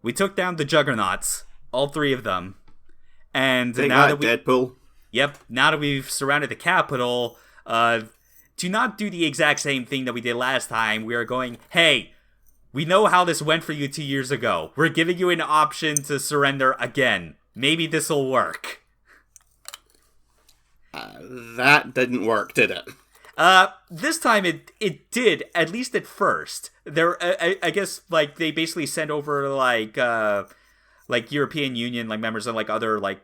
we took down the Juggernauts, all 3 of them. And Take now that, Deadpool. Yep, now that we've surrounded the capital, to not do the exact same thing that we did last time, we are going, hey, we know how this went for you 2 years ago. We're giving you an option to surrender again. Maybe this'll work. That didn't work, did it? This time it did, at least at first. I guess, like, they basically sent over, like European Union, like, members and, like, other, like,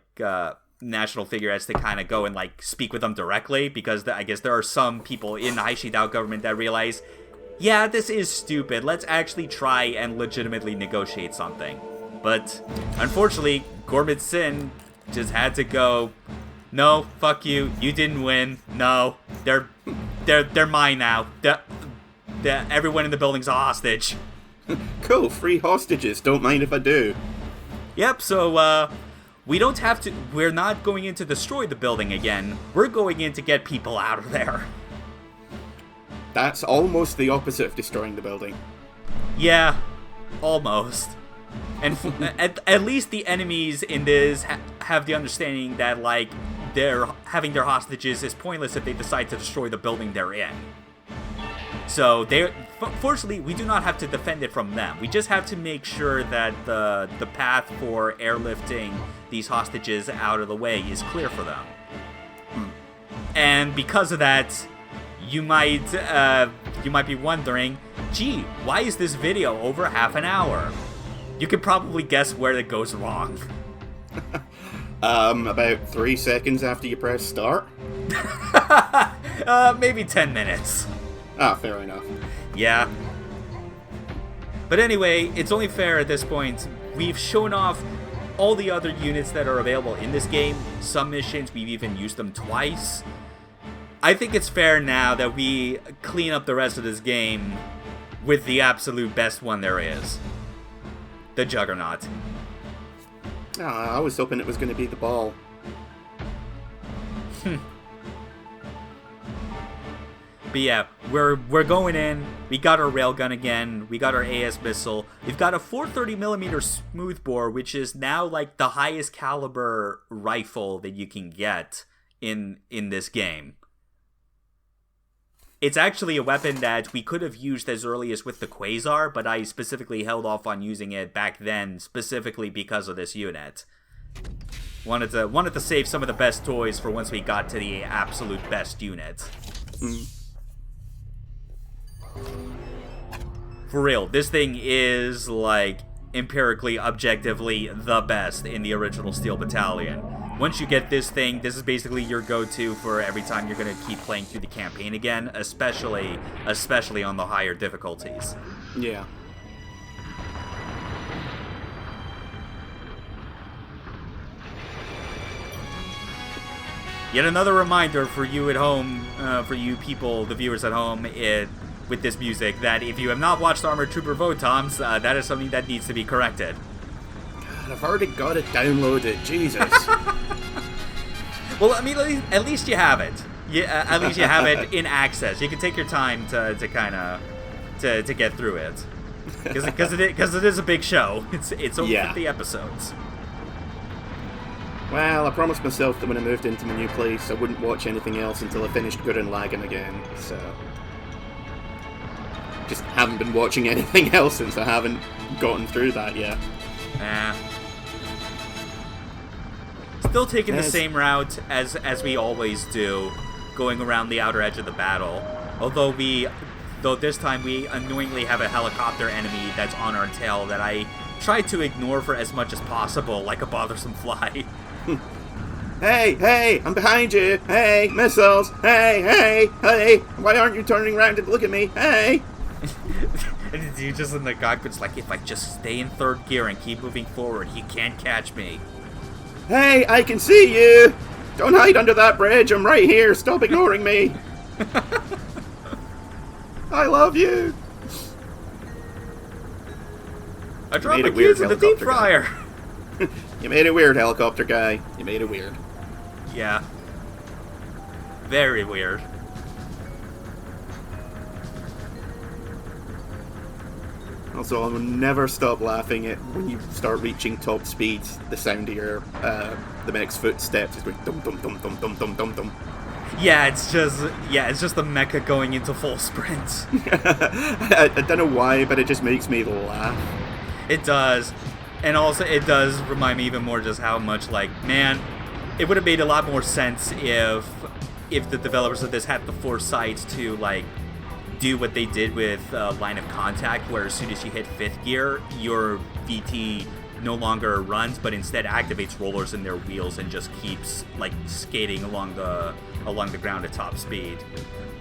national figureheads to kind of go and, like, speak with them directly, because I guess there are some people in the Haishidao government that realize, yeah, this is stupid. Let's actually try and legitimately negotiate something. But, unfortunately, Gormit Sin just had to go, no, fuck you, you didn't win, no, they're mine now, everyone in the building's a hostage. Cool, free hostages, don't mind if I do. Yep, so, we're not going in to destroy the building again, we're going in to get people out of there. That's almost the opposite of destroying the building. Yeah, almost. And at least the enemies in this have the understanding that, like, having their hostages is pointless if they decide to destroy the building they're in. So, fortunately, we do not have to defend it from them. We just have to make sure that the path for airlifting these hostages out of the way is clear for them. And because of that, you might be wondering, gee, why is this video over half an hour? You could probably guess where it goes wrong. About 3 seconds after you press start? Maybe 10 minutes. Ah, fair enough. Yeah. But anyway, it's only fair at this point. We've shown off all the other units that are available in this game. Some missions, we've even used them twice. I think it's fair now that we clean up the rest of this game with the absolute best one there is. The Juggernaut. I was hoping it was going to be the ball. But yeah, we're going in. We got our railgun again. We got our AS missile. We've got a 430mm smoothbore, which is now like the highest caliber rifle that you can get in this game. It's actually a weapon that we could have used as early as with the Quasar, but I specifically held off on using it back then, specifically because of this unit. Wanted to save some of the best toys for once we got to the absolute best unit. For real, this thing is, like, empirically, objectively, the best in the original Steel Battalion. Once you get this thing, this is basically your go-to for every time you're going to keep playing through the campaign again, especially on the higher difficulties. Yeah. Yet another reminder for you at home, for you people, the viewers at home, with this music, that if you have not watched Armored Trooper Votoms, that is something that needs to be corrected. God, I've already got it downloaded, Jesus. Well, I mean, at least you have it. Yeah, at least you have it in access. You can take your time to kind of to get through it, because it is a big show. It's over 50 episodes. Well, I promised myself that when I moved into my new place, I wouldn't watch anything else until I finished Gurren Lagann again. So, just haven't been watching anything else since I haven't gotten through that yet. Still taking the same route as we always do, going around the outer edge of the battle. Although this time we annoyingly have a helicopter enemy that's on our tail that I try to ignore for as much as possible, like a bothersome fly. Hey, I'm behind you. Hey, missiles. Hey, why aren't you turning around to look at me? Hey. And you just in the cockpit's like, if I just stay in third gear and keep moving forward, he can't catch me. Hey, I can see you! Don't hide under that bridge, I'm right here, stop ignoring me! I love you! I dropped the keys in the deep fryer! You made it weird, helicopter guy. You made it weird. Yeah. Very weird. Also, I will never stop laughing at when you start reaching top speeds. The sound of your the mech's footsteps is going dum dum dum dum dum dum dum dum. Yeah, it's just the mecha going into full sprint. I don't know why, but it just makes me laugh. It does, and also it does remind me even more just how much man, it would have made a lot more sense if the developers of this had the foresight to do what they did with Line of Contact, where as soon as you hit 5th gear, your VT no longer runs, but instead activates rollers in their wheels and just keeps skating along the ground at top speed.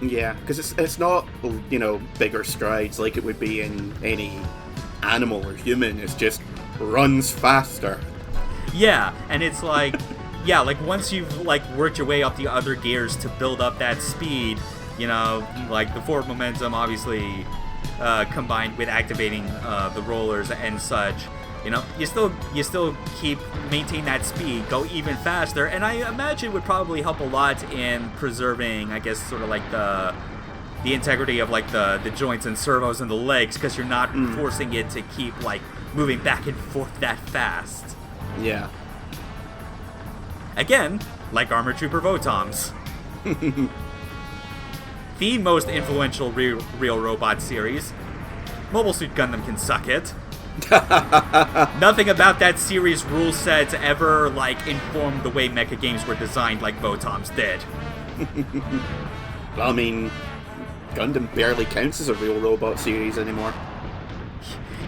Yeah, because it's not bigger strides like it would be in any animal or human. It's just runs faster. Yeah, and it's once you've worked your way up the other gears to build up that speed, the forward momentum obviously combined with activating the rollers and such, you still keep maintain that speed, go even faster, and I imagine would probably help a lot in preserving, I guess, sort of the integrity of the joints and servos and the legs, because you're not forcing it to keep moving back and forth that fast. Yeah. Again, like Armor Trooper Votoms. The most influential real robot series. Mobile Suit Gundam can suck it. Nothing about that series' rule set ever informed the way mecha games were designed like Votoms did. Well, I mean, Gundam barely counts as a real robot series anymore.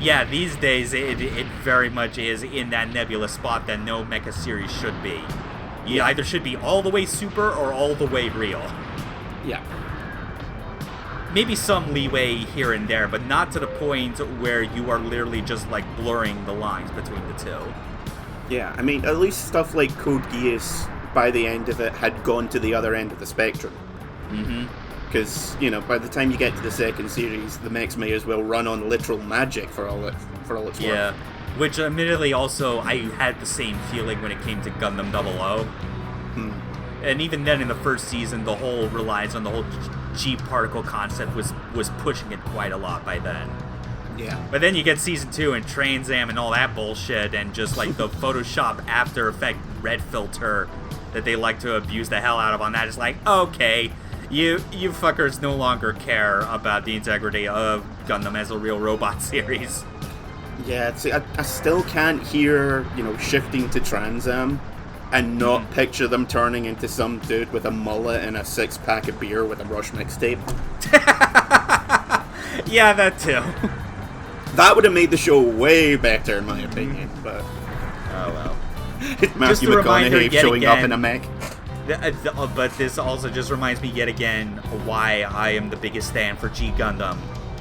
Yeah, these days it very much is in that nebulous spot that no mecha series should be. You either should be all the way super or all the way real. Yeah. Maybe some leeway here and there, but not to the point where you are literally just blurring the lines between the two. Yeah, I mean, at least stuff like Code Geass, by the end of it, had gone to the other end of the spectrum. Mm-hmm. Because, by the time you get to the second series, the mechs may as well run on literal magic for all it's worth. Yeah, which admittedly also I had the same feeling when it came to Gundam 00. And even then in the first season, the whole relies on the whole G-particle concept was pushing it quite a lot by then. Yeah. But then you get season 2 and Trans Am and all that bullshit, and just the Photoshop After Effect red filter that they like to abuse the hell out of on that is okay, you fuckers no longer care about the integrity of Gundam as a real robot series. Yeah, see, I still can't hear, shifting to Trans Am and not picture them turning into some dude with a mullet and a 6-pack of beer with a Rush mixtape. Yeah, that too. That would have made the show way better, in my opinion, but... Oh, well. Matthew McConaughey showing up in a mech. But this also just reminds me yet again why I am the biggest stan for G Gundam,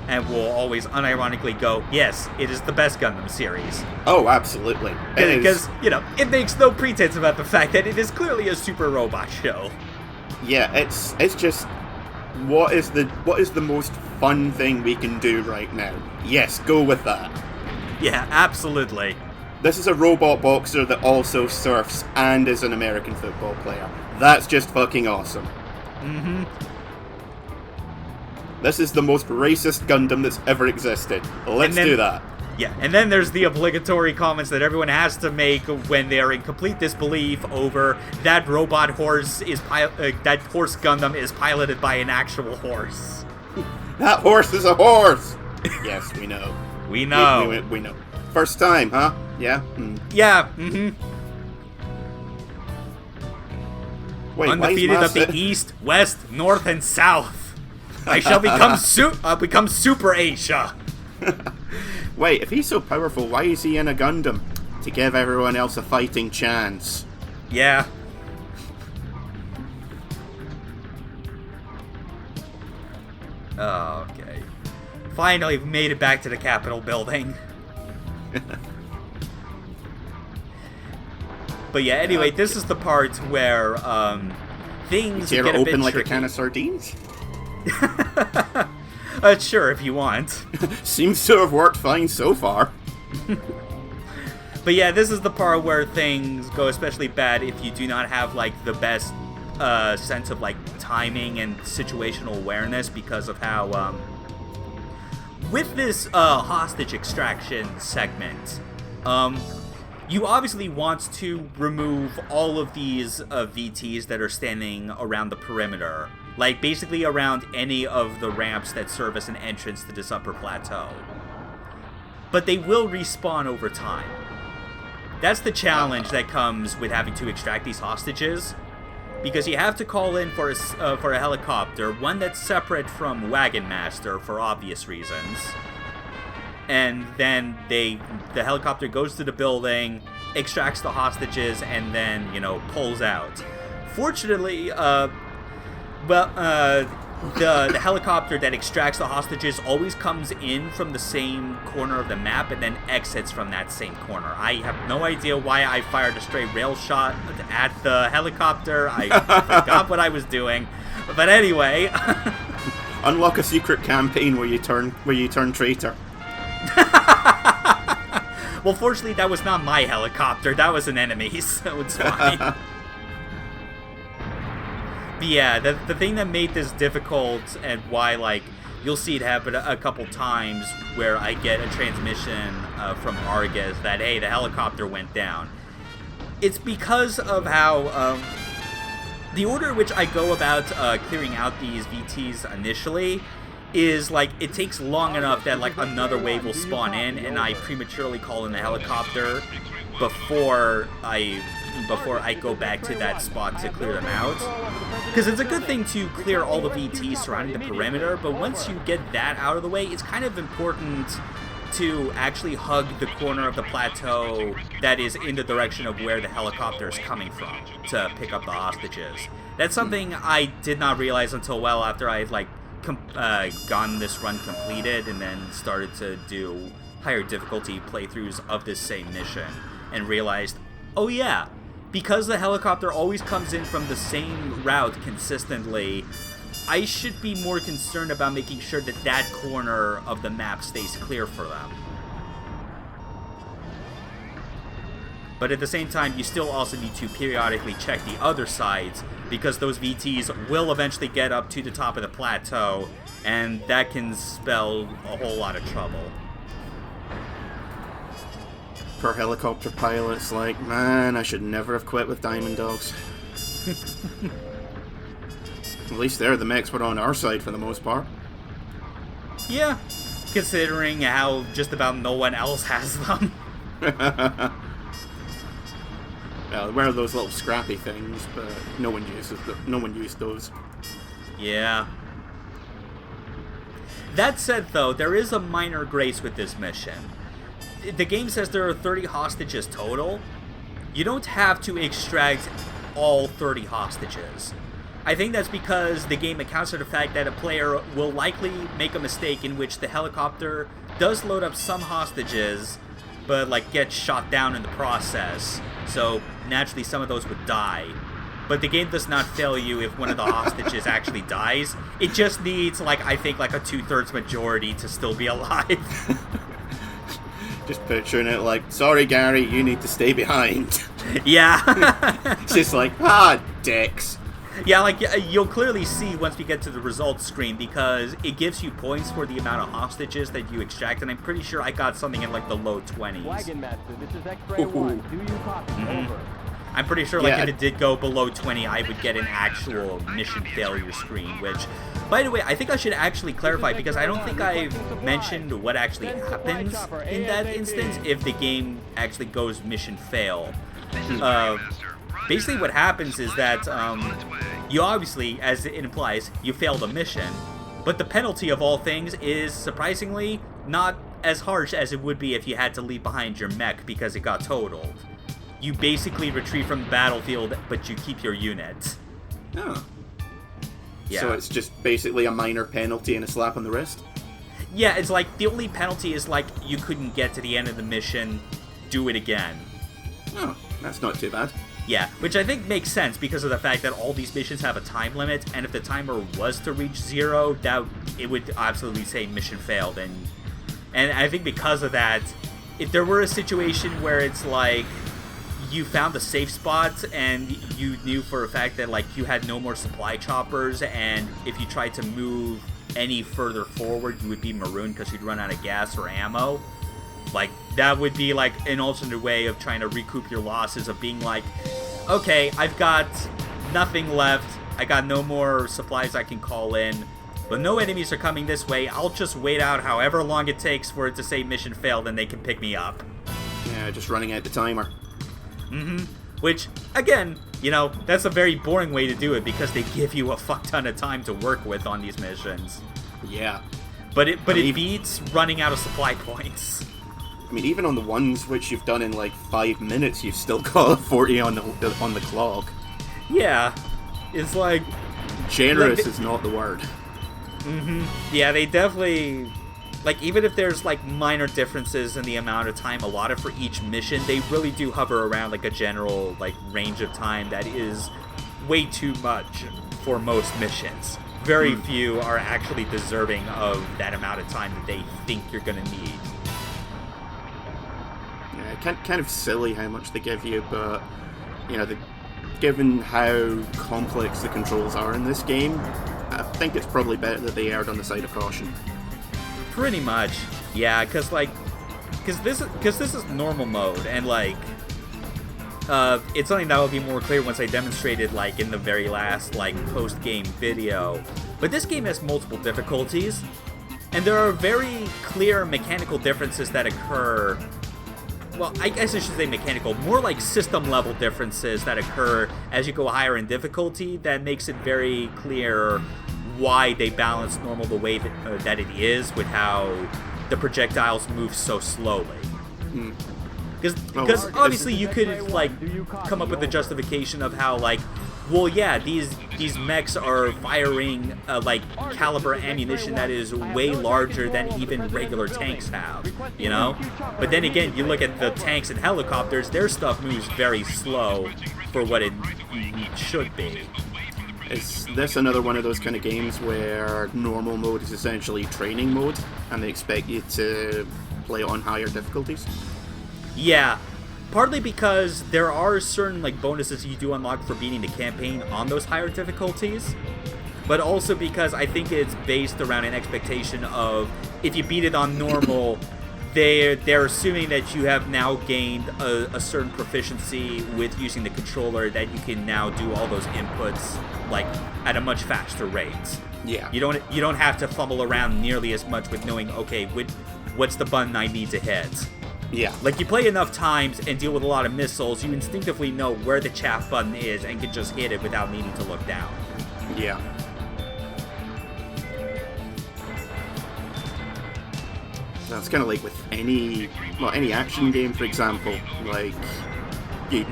and will always unironically go, yes, it is the best Gundam series. Oh, absolutely. Because, it makes no pretense about the fact that it is clearly a super robot show. Yeah, it's just, what is the most fun thing we can do right now? Yes, go with that. Yeah, absolutely. This is a robot boxer that also surfs and is an American football player. That's just fucking awesome. Mm-hmm. This is the most racist Gundam that's ever existed. Let's do that. Yeah, and then there's the obligatory comments that everyone has to make when they're in complete disbelief over that robot horse that horse Gundam is piloted by an actual horse. That horse is a horse! Yes, we know. We know. We know. First time, huh? Yeah? Yeah, mm-hmm. Wait, undefeated of the East, West, North, and South. I shall become Super Asia. Wait, if he's so powerful, why is he in a Gundam? To give everyone else a fighting chance. Yeah. Oh, okay. Finally, we've made it back to the Capitol building. But yeah, anyway, this is the part where things get a bit open like tricky. a can of sardines? Sure, if you want. Seems to have worked fine so far. But yeah, this is the part where things go especially bad if you do not have the best sense of timing and situational awareness, because of how with this hostage extraction segment, you obviously want to remove all of these VTs that are standing around the perimeter. Like, basically around any of the ramps that serve as an entrance to this upper plateau. But they will respawn over time. That's the challenge that comes with having to extract these hostages. Because you have to call in for a helicopter, one that's separate from Wagon Master for obvious reasons. And then the helicopter goes to the building, extracts the hostages, and then, pulls out. Fortunately, the helicopter that extracts the hostages always comes in from the same corner of the map and then exits from that same corner. I have no idea why I fired a stray rail shot at the helicopter. I forgot what I was doing. But anyway. Unlock a secret campaign where you turn traitor. Well, fortunately, that was not my helicopter. That was an enemy's, so it's fine. But yeah, the thing that made this difficult and why, you'll see it happen a couple times where I get a transmission from Argus that, hey, the helicopter went down. It's because of how, the order in which I go about clearing out these VTs initially is, it takes long enough that, another wave will spawn in and I prematurely call in the helicopter before I go back to that spot to clear them out. Because it's a good thing to clear all the VTs surrounding the perimeter, but once you get that out of the way, it's kind of important to actually hug the corner of the plateau that is in the direction of where the helicopter is coming from to pick up the hostages. That's something I did not realize until well after I had gotten this run completed and then started to do higher difficulty playthroughs of this same mission and realized, oh yeah, because the helicopter always comes in from the same route consistently, I should be more concerned about making sure that that corner of the map stays clear for them. But at the same time, you still also need to periodically check the other sides, because those VTs will eventually get up to the top of the plateau, and that can spell a whole lot of trouble. Per helicopter pilot's like, man, I should never have quit with Diamond Dogs. At least there, the mechs were on our side for the most part. Yeah, considering how just about no one else has them. Well, there were those little scrappy things, but no one used those. Yeah. That said, though, there is a minor grace with this mission. The game says there are 30 hostages total. You don't have to extract all 30 hostages. I think that's because the game accounts for the fact that a player will likely make a mistake in which the helicopter does load up some hostages, but gets shot down in the process. So naturally some of those would die. But the game does not fail you if one of the hostages actually dies. It just needs, I think, a 2/3 majority to still be alive. Just picturing it sorry Gary, you need to stay behind. Yeah. It's just dicks. Yeah, you'll clearly see once we get to the results screen, because it gives you points for the amount of hostages that you extract, and I'm pretty sure I got something in the low 20s. Wagon Master, this is X-Ray 1. Do you copy? Over. I'm pretty sure if it did go below 20, I would get an actual mission failure screen, which, by the way, I think I should actually clarify, because I don't think I've mentioned what actually happens in that instance if the game actually goes mission fail. Basically what happens is that you obviously, as it implies, you fail the mission, but the penalty of all things is, surprisingly, not as harsh as it would be if you had to leave behind your mech because it got totaled. You basically retreat from the battlefield, but you keep your unit. Oh. Yeah. So it's just basically a minor penalty and a slap on the wrist? Yeah, it's the only penalty is you couldn't get to the end of the mission, do it again. Oh, that's not too bad. Yeah, which I think makes sense because of the fact that all these missions have a time limit, and if the timer was to reach 0, it would absolutely say mission failed. And I think because of that, if there were a situation where it's you found a safe spot and you knew for a fact that you had no more supply choppers, and if you tried to move any further forward, you would be marooned because you'd run out of gas or ammo. Like, that would be, like, an alternate way of trying to recoup your losses, of being like, okay, I've got nothing left, I got no more supplies I can call in, but no enemies are coming this way, I'll just wait out however long it takes for it to say mission failed and they can pick me up. Yeah, just running out the timer. Which, again, you know, that's a very boring way to do it because they give you a fuck ton of time to work with on these missions. Yeah. But it beats running out of supply points. I mean, even on the ones which you've done in like 5 minutes, you've still got 40 on the clock. Yeah. It's like... Generous is not the word. Yeah, they definitely... Like, even if there's, like, minor differences in the amount of time allotted for each mission, they really do hover around, like, a general, like, range of time that is way too much for most missions. Very few are actually deserving of that amount of time that they think you're gonna need. Yeah, kind of silly how much they give you, but, you know, given how complex the controls are in this game, I think it's probably better that they erred on the side of caution. Pretty much, yeah, because this is normal mode, and like, it's something that will be more clear once I demonstrated, like, in the very last, like, post-game video. But this game has multiple difficulties, and there are very clear mechanical differences that occur. Well, I guess I should say mechanical, more like system-level differences that occur as you go higher in difficulty that makes it very clear why they balance normal the way that it is with how the projectiles move so slowly. Because obviously you could, like, come up with the justification of how, like, well, yeah, these mechs are firing, like, caliber ammunition that is way larger than even regular tanks have, you know? But then again, you look at the tanks and helicopters, their stuff moves very slow for what it should be. Is this another one of those kind of games where normal mode is essentially training mode, and they expect you to play on higher difficulties? Yeah, partly because there are certain, like, bonuses you do unlock for beating the campaign on those higher difficulties, but also because I think it's based around an expectation of, if you beat it on normal, they're assuming that you have now gained a certain proficiency with using the controller, that you can now do all those inputs, like, at a much faster rate. Yeah. You don't have to fumble around nearly as much with knowing, okay, what's the button I need to hit. Yeah. Like, you play enough times and deal with a lot of missiles, you instinctively know where the chaff button is and can just hit it without needing to look down. Yeah. That's kind of like with any action game, for example. Like, you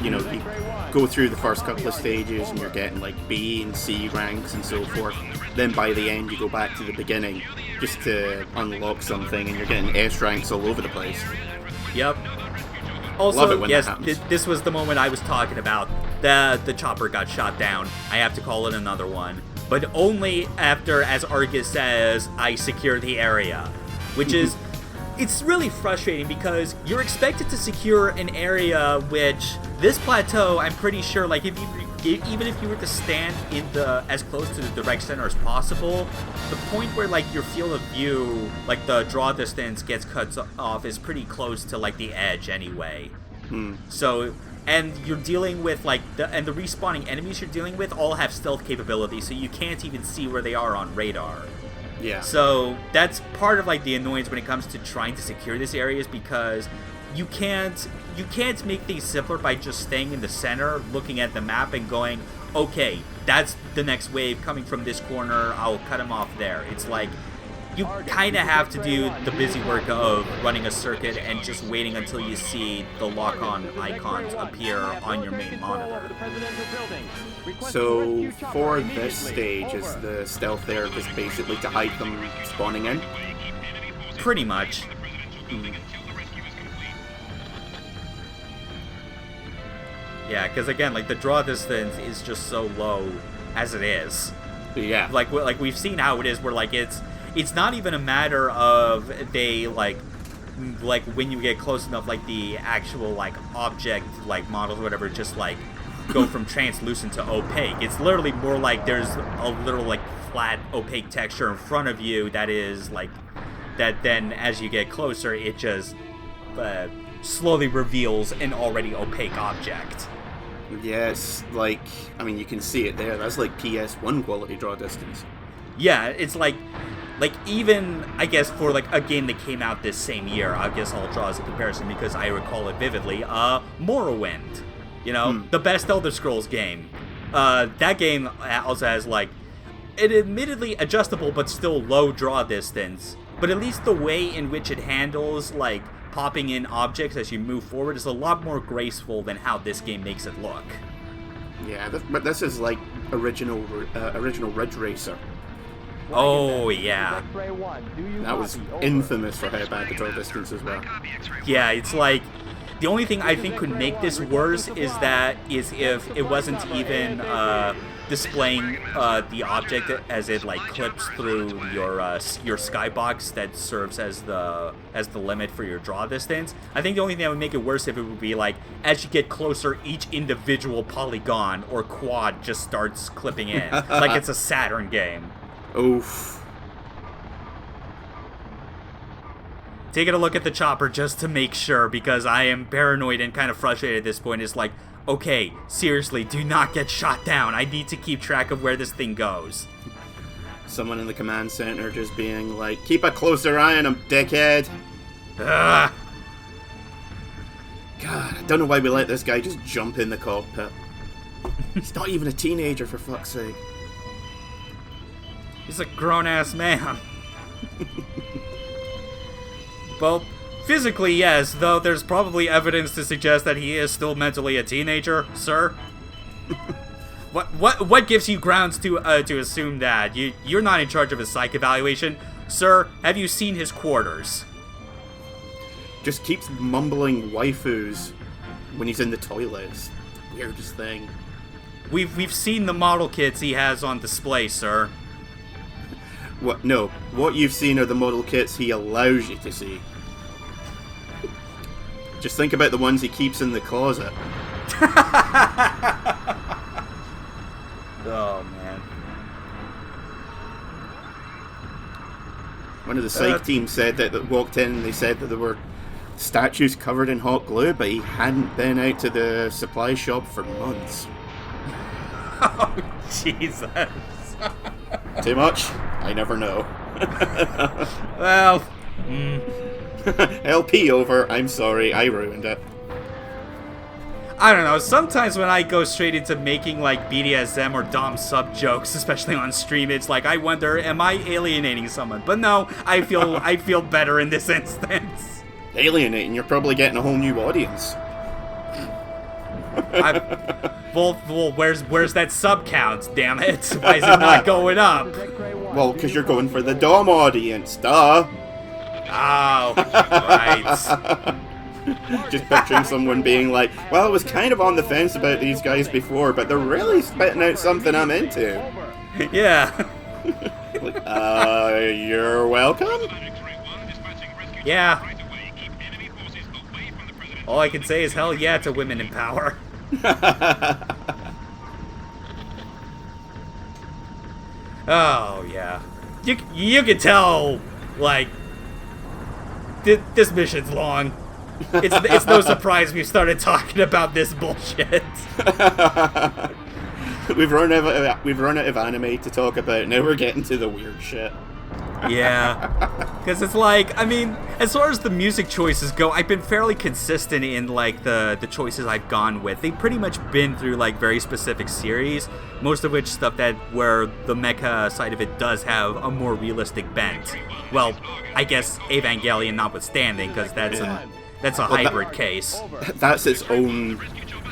go through the first couple of stages and you're getting, like, B and C ranks and so forth. Then by the end you go back to the beginning just to unlock something and you're getting S ranks all over the place. Yep. Love Also, it when yes, that happens. this was the moment I was talking about. The chopper got shot down. I have to call it another one. But only after, as Argus says, I secure the area. Which is... It's really frustrating because you're expected to secure an area which, this plateau, I'm pretty sure, like, even if you were to stand in as close to the direct center as possible, the point where, like, your field of view, like, the draw distance gets cut off is pretty close to, like, the edge anyway. So, and you're dealing with, like, the respawning enemies you're dealing with all have stealth capability, so you can't even see where they are on radar. Yeah. So that's part of, like, the annoyance when it comes to trying to secure this area, is because you can't make things simpler by just staying in the center, looking at the map and going, okay, that's the next wave coming from this corner, I'll cut him off there. It's like, you kind of have to do the busy work of running a circuit and just waiting until you see the lock-on icons appear on your main monitor. So, for this stage, is the stealth there just basically to hide them spawning in? Pretty much. Yeah, because again, like, the draw distance is just so low as it is. Yeah. Like we've seen how it is, where, like, it's not even a matter of they, like when you get close enough, like, the actual, like, object, like, models or whatever, just, like, go from translucent to opaque. It's literally more like there's a little like flat opaque texture in front of you that is like that. Then as you get closer, it just slowly reveals an already opaque object. Yeah, it's like, I mean, you can see it there. That's like PS1 quality draw distance. Yeah, it's like even, I guess, for like a game that came out this same year, I guess I'll draw as a comparison because I recall it vividly, Morrowind. You know, the best Elder Scrolls game. That game also has like an admittedly adjustable but still low draw distance, but at least the way in which it handles like popping in objects as you move forward is a lot more graceful than how this game makes it look. Yeah, but this is like original Ridge Racer. Oh, yeah. That was infamous for how bad the draw distance as well. Yeah, it's like, the only thing I think could make this worse is if it wasn't even displaying the object as it like clips through your skybox that serves as the limit for your draw distance. I think the only thing that would make it worse if it would be like, as you get closer, each individual polygon or quad just starts clipping in, like it's a Saturn game. Oof. Taking a look at the chopper just to make sure, because I am paranoid and kind of frustrated at this point. It's like, okay, seriously, do not get shot down. I need to keep track of where this thing goes. Someone in the command center just being like, keep a closer eye on him, dickhead. Ugh. God, I don't know why we let this guy just jump in the cockpit. He's not even a teenager, for fuck's sake. He's a grown-ass man. Well, physically, yes, though there's probably evidence to suggest that he is still mentally a teenager, sir. What gives you grounds to assume that? You're not in charge of his psych evaluation. Sir, have you seen his quarters? Just keeps mumbling waifus when he's in the toilet. It's the weirdest thing. We've seen the model kits he has on display, sir. What? No. What you've seen are the model kits he allows you to see. Just think about the ones he keeps in the closet. Oh, man. One of the psych team said that walked in and they said that there were statues covered in hot glue, but he hadn't been out to the supply shop for months. Oh, Jesus. Too much? I never know. Well, LP over. I'm sorry, I ruined it. I don't know. Sometimes when I go straight into making like BDSM or Dom sub jokes, especially on stream, it's like I wonder, am I alienating someone? But no, I feel better in this instance. Alienating? You're probably getting a whole new audience. Well, where's that sub count? Damn it! Why is it not going up? Well, because you're going for the Dom audience, duh. Oh, right. Just picturing someone being like, well, I was kind of on the fence about these guys before, but they're really spitting out something I'm into. Yeah. Like, you're welcome? Yeah. All I can say is hell yeah to women in power. Oh, yeah. You can tell, like, this mission's long. It's no surprise we've started talking about this bullshit. We've run out of anime to talk about. Now we're getting to the weird shit. Yeah, because it's like, I mean, as far as the music choices go, I've been fairly consistent in like the choices I've gone with. They've pretty much been through like very specific series, most of which stuff that where the mecha side of it does have a more realistic bent. Well, I guess Evangelion notwithstanding, because that's a hybrid case. That's its own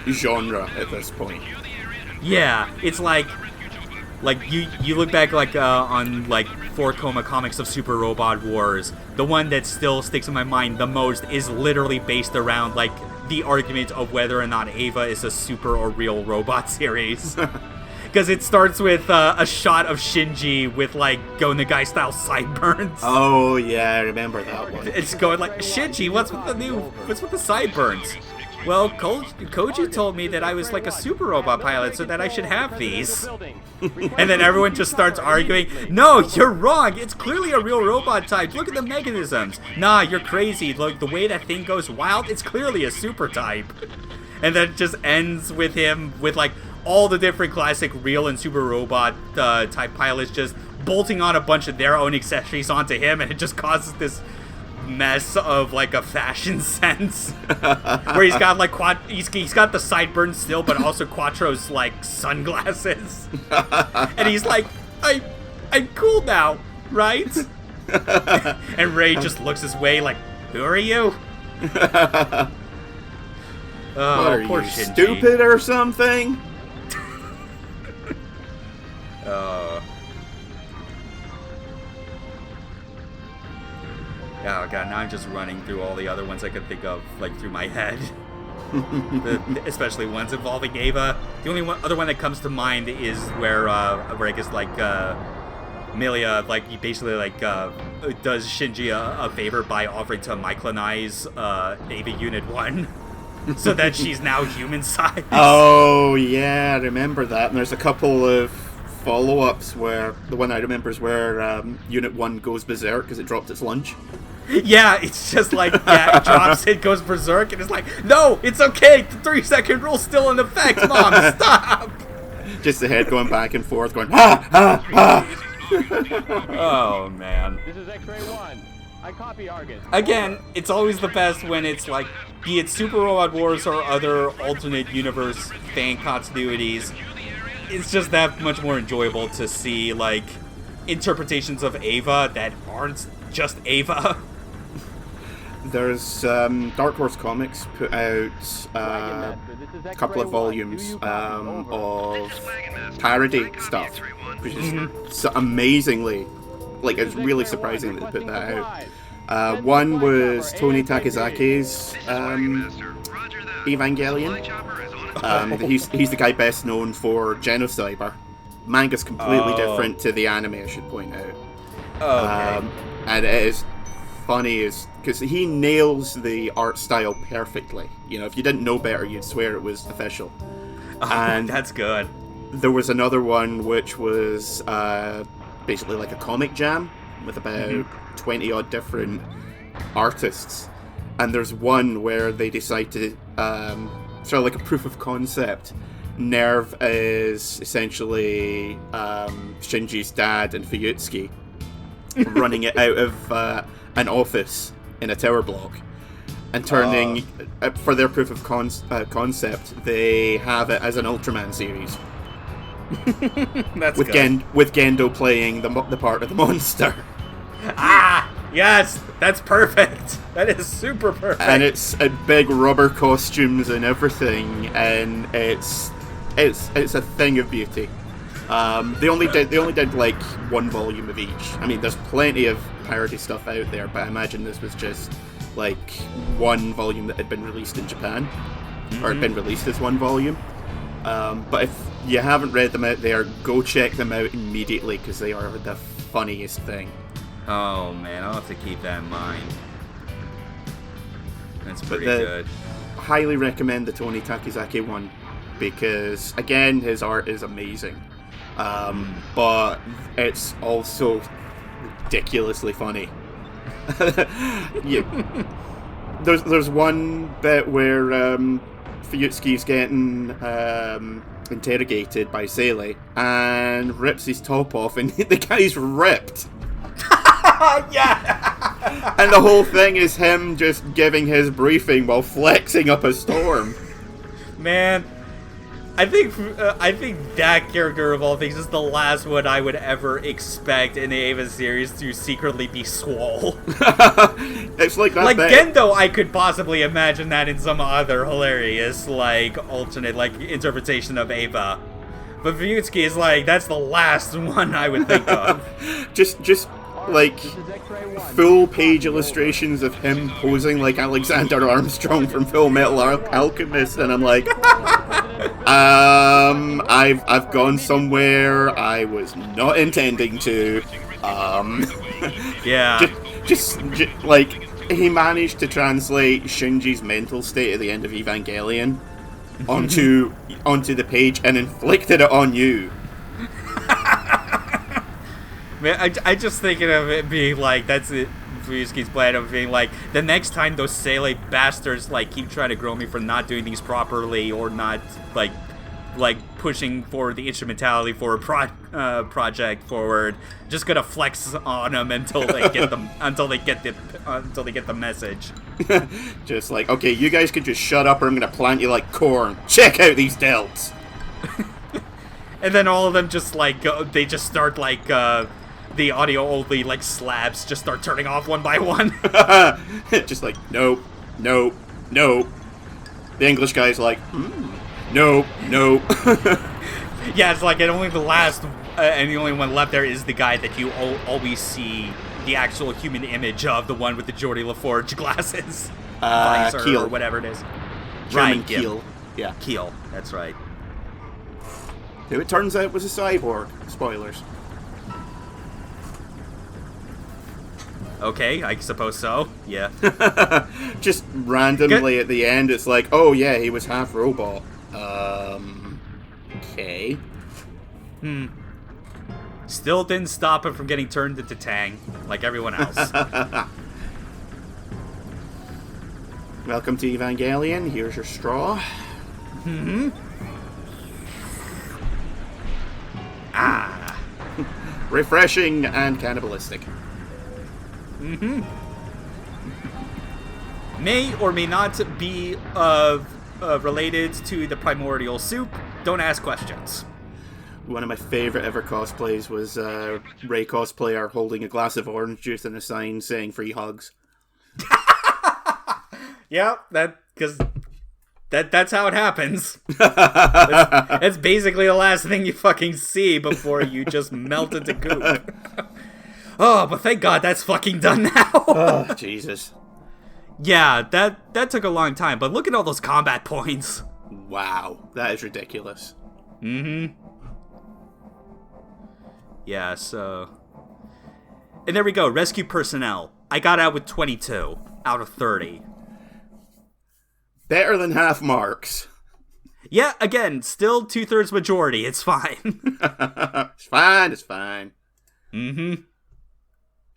genre at this point. Yeah, it's like you look back like on like 4 Coma comics of Super Robot Wars. The one that still sticks in my mind the most is literally based around like the argument of whether or not Eva is a super or real robot series. Because it starts with a shot of Shinji with like Go Nagai style sideburns. Oh yeah, I remember that one. It's going like, Shinji, what's with the sideburns? Well, Koji told me that I was like a super robot pilot, so that I should have these. And then everyone just starts arguing. No, you're wrong. It's clearly a real robot type. Look at the mechanisms. Nah, you're crazy. Look, the way that thing goes wild, it's clearly a super type. And then it just ends with him with like all the different classic real and super robot type pilots just bolting on a bunch of their own accessories onto him, and it just causes this mess of like a fashion sense where he's got like he's got the sideburns still, but also Quattro's like sunglasses. And he's like, I'm cool now, right? And Ray just looks his way like, who are you? Oh, what are poor you, Shinji. stupid or something? Oh god, now I'm just running through all the other ones I could think of, like, through my head. Especially ones involving Ava. The only other one that comes to mind is where I guess, like, Milia, like, he basically, like, does Shinji a favor by offering to micronize Ava Unit 1. So that she's now human-sized. Oh, yeah, I remember that. And there's a couple of follow-ups where, the one I remember is where Unit 1 goes berserk because it dropped its lunch. Yeah, it's just like, yeah, it drops, it goes berserk, and it's like, no, it's okay, the 3-second rule's still in effect, Mom, stop! Just the head going back and forth, going, ha, ha, ha! Oh, man. This is X-Ray 1. I copy Argus. Again, it's always the best when it's like, be it Super Robot Wars or other alternate universe fan continuities, it's just that much more enjoyable to see, like, interpretations of Ava that aren't just Ava. There's Dark Horse Comics put out a couple of volumes of parody stuff, which is so amazingly, like, it's really surprising that they put that out. One was Tony Takizaki's Evangelion. He's the guy best known for Genocyber. Manga's completely different to the anime, I should point out. Okay. And it is funny because he nails the art style perfectly. You know, if you didn't know better, you'd swear it was official. And that's good. There was another one which was basically like a comic jam with about 20 odd different artists. And there's one where they decide to sort of like a proof of concept. Nerve is essentially Shinji's dad and Fuyutsuki running it out of an office in a tower block, and turning for their proof of concept, they have it as an Ultraman series. That's with good. With Gendo playing the part of the monster. Yes, that's perfect. That is super perfect. And it's big rubber costumes and everything, and it's a thing of beauty. They only did like one volume of each. I mean, there's plenty of parody stuff out there, but I imagine this was just like one volume that had been released in Japan, or had been released as one volume. But if you haven't read them out there, go check them out immediately because they are the funniest thing. Oh man, I'll have to keep that in mind. That's pretty good. Highly recommend the Tony Takizaki one because, again, his art is amazing. But it's also ridiculously funny. There's one bit where Fuyutsuki's getting interrogated by Seele and rips his top off, and the guy's ripped. Yeah. And the whole thing is him just giving his briefing while flexing up a storm. Man, I think that character of all things is the last one I would ever expect in the Ava series to secretly be swole. It's like that. Like Gendo, I could possibly imagine that in some other hilarious, like, alternate, like, interpretation of Ava. But Fuyutsuki is like, that's the last one I would think of. just like full page illustrations of him posing like Alexander Armstrong from Full Metal Alchemist, and I'm like, I've gone somewhere I was not intending to. Yeah. like, he managed to translate Shinji's mental state at the end of Evangelion onto the page and inflicted it on you. Man, I just thinking of it being like, that's it. Fuyusuki's plan of being like, the next time those Sele bastards like keep trying to grow me for not doing things properly or not like pushing forward the instrumentality for a project forward, just gonna flex on them until they get them until they get the message. Just like, okay, you guys can just shut up or I'm gonna plant you like corn. Check out these delts. And then all of them just like they just start like the audio only like slabs just start turning off one by one. Just like, nope, nope, nope. The English guy's like, nope, nope. Yeah, it's like, and only the last and the only one left there is the guy that you always see the actual human image of, the one with the Geordie LaForge glasses, visor Keel, or whatever it is. German Right, Keel. Yeah, Keel. That's right. who it turns out was a cyborg. Spoilers. Okay, I suppose so. Yeah. Just randomly at the end, it's like, oh yeah, he was half robot. Okay. Still didn't stop him from getting turned into Tang, like everyone else. Welcome to Evangelion. Here's your straw. Refreshing and cannibalistic. May or may not be related to the primordial soup. Don't ask questions. One of my favorite ever cosplays was Ray cosplayer holding a glass of orange juice and a sign saying free hugs. Yeah, that's how it happens. That's basically the last thing you fucking see before you just melt into goop. Oh, but thank God that's fucking done now. Oh, Jesus. Yeah, that took a long time, but look at all those combat points. Wow, that is ridiculous. Yeah, so... And there we go, rescue personnel. I got out with 22 out of 30. Better than half marks. Yeah, again, still 2/3 majority. It's fine. It's fine, it's fine. Mm-hmm.